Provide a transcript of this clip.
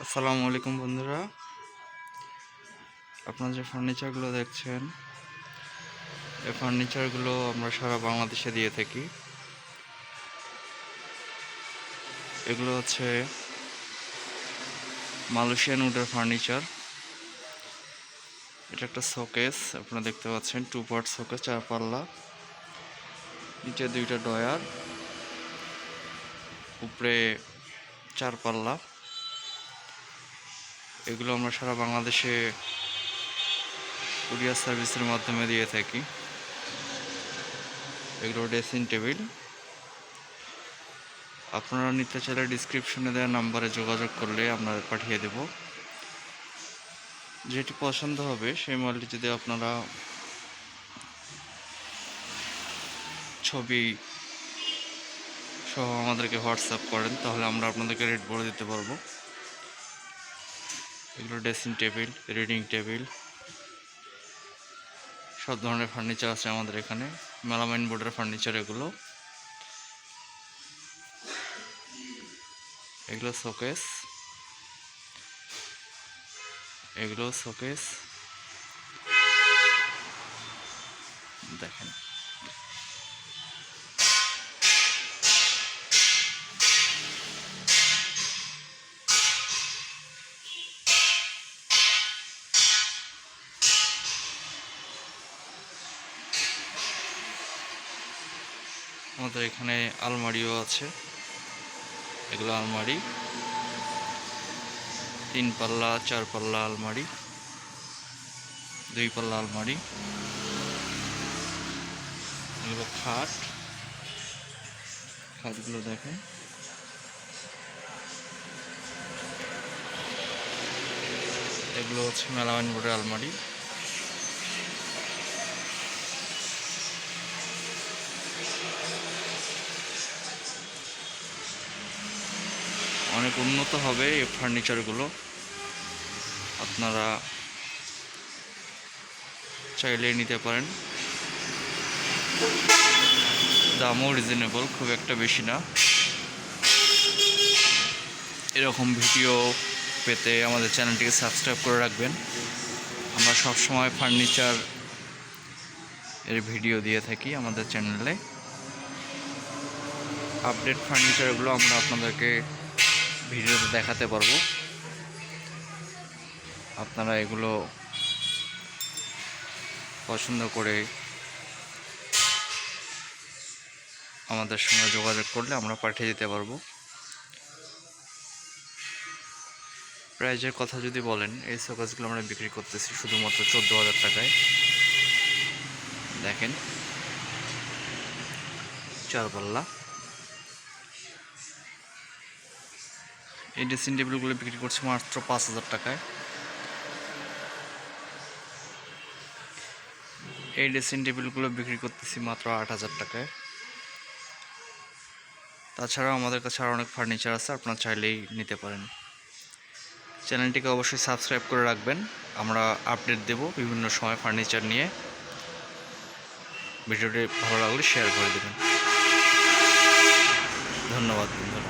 আসসালামু আলাইকুম বন্ধুরা, আপনারা যে ফার্নিচারগুলো দেখছেন এই ফার্নিচারগুলো আমরা সারা বাংলাদেশে দিয়ে থাকি। এগুলো হচ্ছে মালয়েশিয়ান উডের ফার্নিচার। এটা একটা শোকেস, আপনারা দেখতে পাচ্ছেন 2 পার্ট শোকেস, 4 পাল্লা, নিচে 2টা ডয়ার, উপরে 4 পাল্লা। এগুলো আমরা সারা বাংলাদেশে কুরিয়ার সার্ভিসের মাধ্যমে দিয়ে থাকি। এগুলো ড্রেসিং টেবিল। আপনারা নিতে চাইলে ডিসক্রিপশনে দেওয়া নাম্বারে যোগাযোগ করলে আমরা পাঠিয়ে দেব। যেটি পছন্দ হবে সেই মালটি যদি আপনারা ছবি সহ আমাদেরকে হোয়াটসঅ্যাপ করেন তাহলে আমরা আপনাদেরকে রেট বলে দিতে পারবো। এগুলো ড্রেসিং টেবিল, রিডিং টেবিল, সব ধরনের ফার্নিচার আছে আমাদের এখানে। মেলামাইন বোর্ডের ফার্নিচার এগুলো। এগুলো শোকেস, এগুলো শোকেস দেখেন। আমাদের এখানে আলমারিও আছে। এগুলো আলমারি 3 পাল্লা, 4 পাল্লা আলমারি, 2 পাল্লা আলমারি। এগুলো খাটগুলো দেখেন। এগুলো হচ্ছে মেলামাইন বোর্ডের আলমারি। অনেক উন্নত হবে এই ফার্নিচারগুলো, আপনারা চাইলে নিতে পারেন। দামও রিজনেবল, খুব একটা বেশি না। এরকম ভিডিও পেতে আমাদের চ্যানেলটিকে সাবস্ক্রাইব করে রাখবেন। আমরা সবসময় ফার্নিচার এর ভিডিও দিয়ে থাকি আমাদের চ্যানেলে। আপডেট ফার্নিচারগুলো আমরা আপনাদেরকে ভিডিওতে দেখাতে পারবো। আপনারা এগুলো পছন্দ করে আমাদের সঙ্গে যোগাযোগ করলে আমরা পাঠিয়ে দিতে পারবো। প্রাইজের কথা যদি বলেন, এই শোকেসগুলো আমরা বিক্রি করতেছি শুধুমাত্র 14,000 টাকায়। দেখেন 4 পাল্লা। এই ড্রেসিং টেবিলগুলো বিক্রি করছি মাত্র 5,000 টাকায়। এই ড্রেসিং টেবিলগুলো বিক্রি করতেছি মাত্র 8,000 টাকায়। তাছাড়াও আমাদের কাছে আরও অনেক ফার্নিচার আছে, আপনারা চাইলেই নিতে পারেন। চ্যানেলটিকে অবশ্যই সাবস্ক্রাইব করে রাখবেন। আমরা আপডেট দেব বিভিন্ন সময় ফার্নিচার নিয়ে। ভিডিওটি ভালো লাগলে শেয়ার করে দেবেন। ধন্যবাদ বন্ধুরা।